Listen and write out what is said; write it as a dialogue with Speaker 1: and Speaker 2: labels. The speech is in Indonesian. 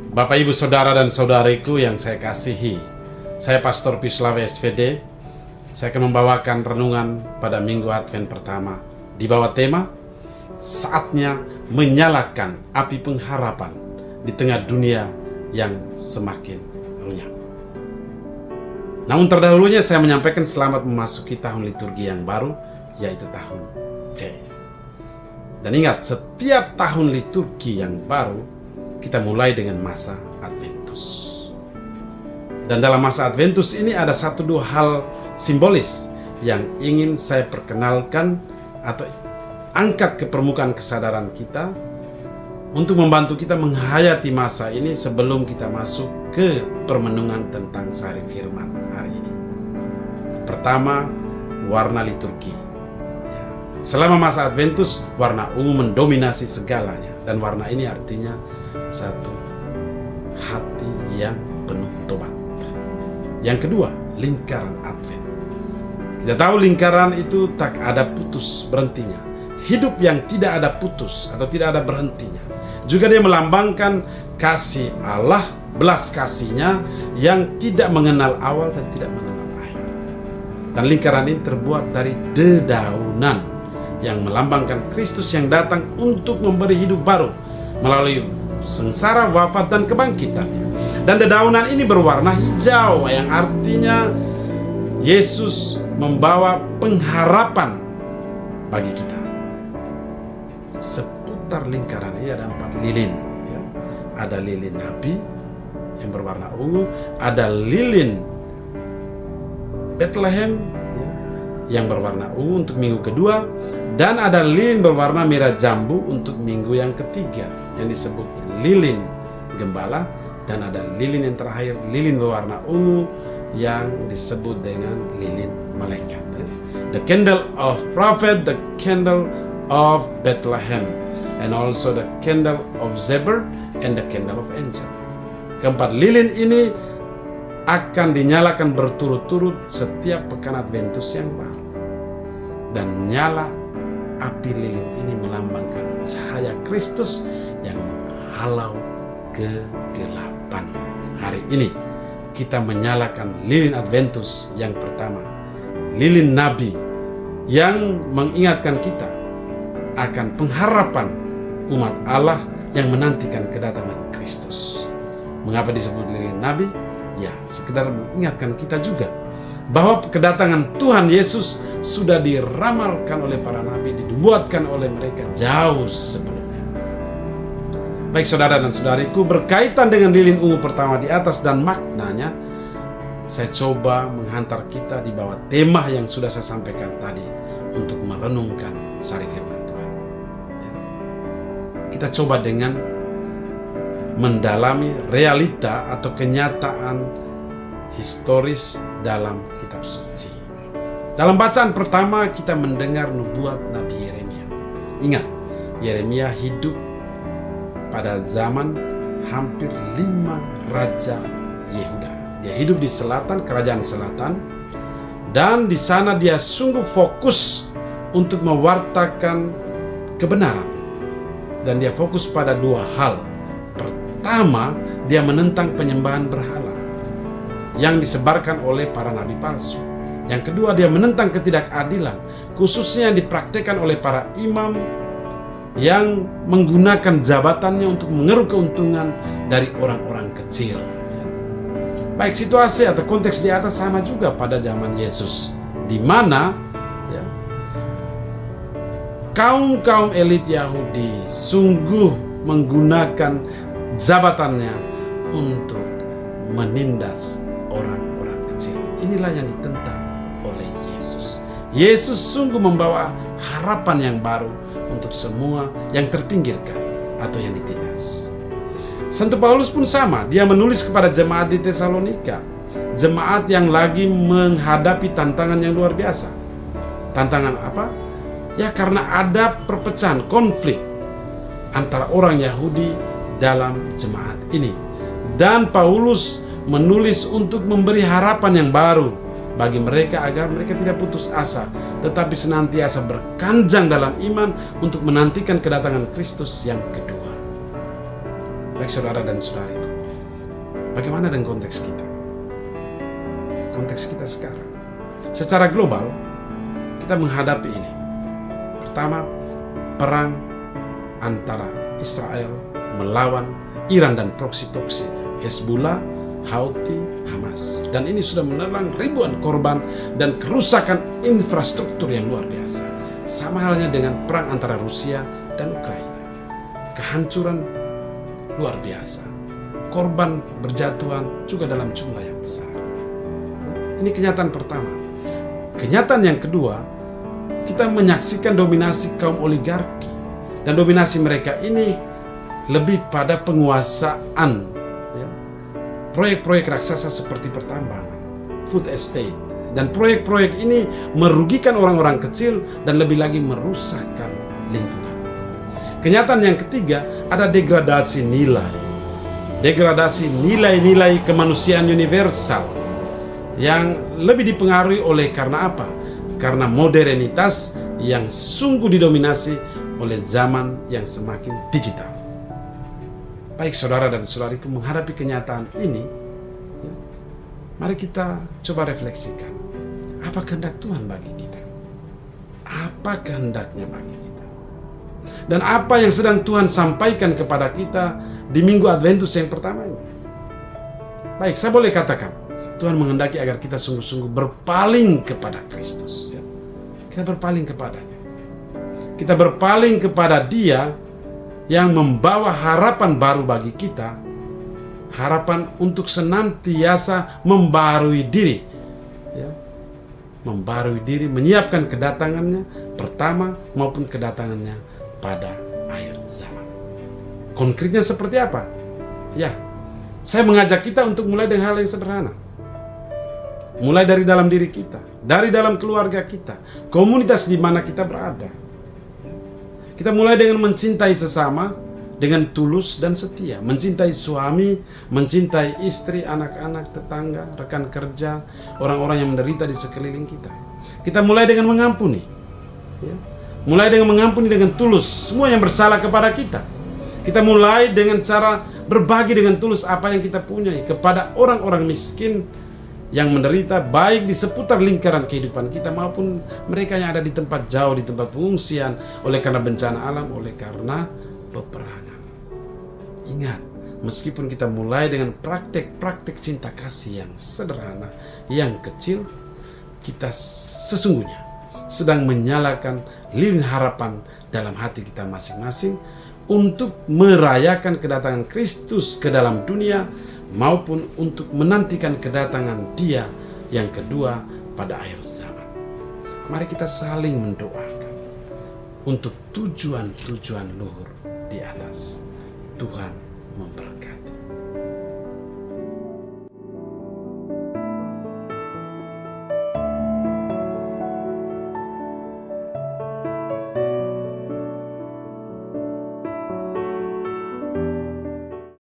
Speaker 1: Bapak, Ibu, Saudara, dan Saudariku yang saya kasihi, saya Pastor Pislawe SVD. Saya akan membawakan renungan pada Minggu Advent pertama di bawah tema Saatnya Menyalakan Api Pengharapan di Tengah Dunia yang Semakin Runyam. Namun terdahulunya saya menyampaikan selamat memasuki tahun liturgi yang baru, yaitu tahun C. Dan ingat, setiap tahun liturgi yang baru kita mulai dengan masa Adventus. Dan dalam masa Adventus ini ada satu dua hal simbolis yang ingin saya perkenalkan atau angkat ke permukaan kesadaran kita untuk membantu kita menghayati masa ini sebelum kita masuk ke permenungan tentang sari firman hari ini. Pertama, warna liturgi. Selama masa Adventus, warna ungu mendominasi segalanya, dan warna ini artinya satu, hati yang penuh tobat. Yang kedua, lingkaran Advent. Kita tahu lingkaran itu tak ada putus berhentinya. Hidup yang tidak ada putus atau tidak ada berhentinya. Juga dia melambangkan kasih Allah, belas kasihnya yang tidak mengenal awal dan tidak mengenal akhir. Dan lingkaran ini terbuat dari dedaunan yang melambangkan Kristus yang datang untuk memberi hidup baru melalui sengsara, wafat, dan kebangkitannya. Dan dedaunan ini berwarna hijau yang artinya Yesus membawa pengharapan bagi kita. Seputar lingkaran ini ada 4 lilin, ya. Ada lilin nabi yang berwarna ungu, ada lilin Bethlehem, ya, yang berwarna ungu untuk minggu kedua, dan ada lilin berwarna merah jambu untuk minggu yang ketiga yang disebut lilin gembala, dan ada lilin yang terakhir, lilin berwarna ungu yang disebut dengan lilin malaikat. The candle of prophet, the candle of Bethlehem, and also the candle of Zebur, and the candle of angel. Keempat lilin ini akan dinyalakan berturut-turut setiap pekan Adventus yang baru. Dan nyala api lilin ini melambangkan cahaya Kristus yang menghalau kegelapan. Hari ini kita menyalakan lilin Adventus yang pertama, lilin nabi yang mengingatkan kita akan pengharapan umat Allah yang menantikan kedatangan Kristus. Mengapa disebut lilin nabi? Ya, sekedar mengingatkan kita juga bahwa kedatangan Tuhan Yesus sudah diramalkan oleh para nabi, dibuatkan oleh mereka jauh sebelumnya. Baik saudara dan saudariku, berkaitan dengan lilin ungu pertama di atas dan maknanya, saya coba menghantar kita di bawah tema yang sudah saya sampaikan tadi untuk merenungkan sari firman Tuhan. Kita coba dengan mendalami realita atau kenyataan historis dalam kitab suci. Dalam bacaan pertama kita mendengar nubuat Nabi Yeremia. Ingat, Yeremia hidup pada zaman hampir 5 raja Yehuda. Dia hidup di selatan, kerajaan selatan, dan di sana dia sungguh fokus untuk mewartakan kebenaran. Dan dia fokus pada 2 hal. Pertama, dia menentang penyembahan berhala yang disebarkan oleh para nabi palsu. Yang kedua, dia menentang ketidakadilan, khususnya yang dipraktikkan oleh para imam yang menggunakan jabatannya untuk mengeruk keuntungan dari orang-orang kecil. Baik, situasi atau konteks di atas sama juga pada zaman Yesus, di mana ya, kaum elit Yahudi sungguh menggunakan jabatannya untuk menindas orang-orang kecil. Inilah yang ditentang oleh Yesus. Yesus sungguh membawa harapan yang baru untuk semua yang terpinggirkan atau yang ditindas. Santo Paulus pun sama, dia menulis kepada jemaat di Tesalonika, jemaat yang lagi menghadapi tantangan yang luar biasa. Tantangan apa? Ya, karena ada perpecahan, konflik antara orang Yahudi dalam jemaat ini. Dan Paulus menulis untuk memberi harapan yang baru bagi mereka agar mereka tidak putus asa, tetapi senantiasa berkanjang dalam iman untuk menantikan kedatangan Kristus yang kedua. Baik saudara dan saudari, Bagaimana dengan konteks kita? Konteks kita sekarang. Secara global, kita menghadapi ini. Pertama, perang antara Israel melawan Iran dan proksi-proksi Hezbollah, Houthi, Hamas. Dan ini sudah menelan ribuan korban dan kerusakan infrastruktur yang luar biasa. Sama halnya dengan perang antara Rusia dan Ukraina. Kehancuran luar biasa. Korban berjatuhan juga dalam jumlah yang besar. Ini kenyataan pertama. Kenyataan yang kedua, kita menyaksikan dominasi kaum oligarki. Dan dominasi mereka ini lebih pada penguasaan proyek-proyek raksasa seperti pertambangan, food estate. Dan proyek-proyek ini merugikan orang-orang kecil dan lebih lagi merusakkan lingkungan. Kenyataan yang ketiga, ada degradasi nilai. Degradasi nilai-nilai kemanusiaan universal yang lebih dipengaruhi oleh karena apa? Karena modernitas yang sungguh didominasi oleh zaman yang semakin digital. Baik saudara dan saudariku, menghadapi kenyataan ini, mari kita coba refleksikan. Apa kehendak Tuhan bagi kita? Apa kehendaknya bagi kita? Dan apa yang sedang Tuhan sampaikan kepada kita di Minggu Adventus yang pertama ini? Baik, saya boleh katakan, Tuhan menghendaki agar kita sungguh-sungguh berpaling kepada Kristus. Kita berpaling kepadanya. Kita berpaling kepada Dia yang membawa harapan baru bagi kita. Harapan untuk senantiasa membarui diri. Membarui diri, menyiapkan kedatangannya pertama maupun kedatangannya pada akhir zaman. Konkretnya seperti apa? Ya, saya mengajak kita untuk mulai dengan hal yang sederhana. Mulai dari dalam diri kita, dari dalam keluarga kita, komunitas di mana kita berada. Kita mulai dengan mencintai sesama dengan tulus dan setia. Mencintai suami, mencintai istri, anak-anak, tetangga, rekan kerja, orang-orang yang menderita di sekeliling kita. Kita mulai dengan mengampuni. Mulai dengan mengampuni dengan tulus semua yang bersalah kepada kita. Kita mulai dengan cara berbagi dengan tulus apa yang kita punyai kepada orang-orang miskin yang menderita, baik di seputar lingkaran kehidupan kita maupun mereka yang ada di tempat jauh, di tempat pengungsian oleh karena bencana alam, oleh karena peperangan. Ingat, meskipun kita mulai dengan praktek-praktek cinta kasih yang sederhana, yang kecil, kita sesungguhnya sedang menyalakan lilin harapan dalam hati kita masing-masing untuk merayakan kedatangan Kristus ke dalam dunia maupun untuk menantikan kedatangan Dia yang kedua pada akhir zaman. Mari kita saling mendoakan untuk tujuan-tujuan luhur di atas. Tuhan memberkati.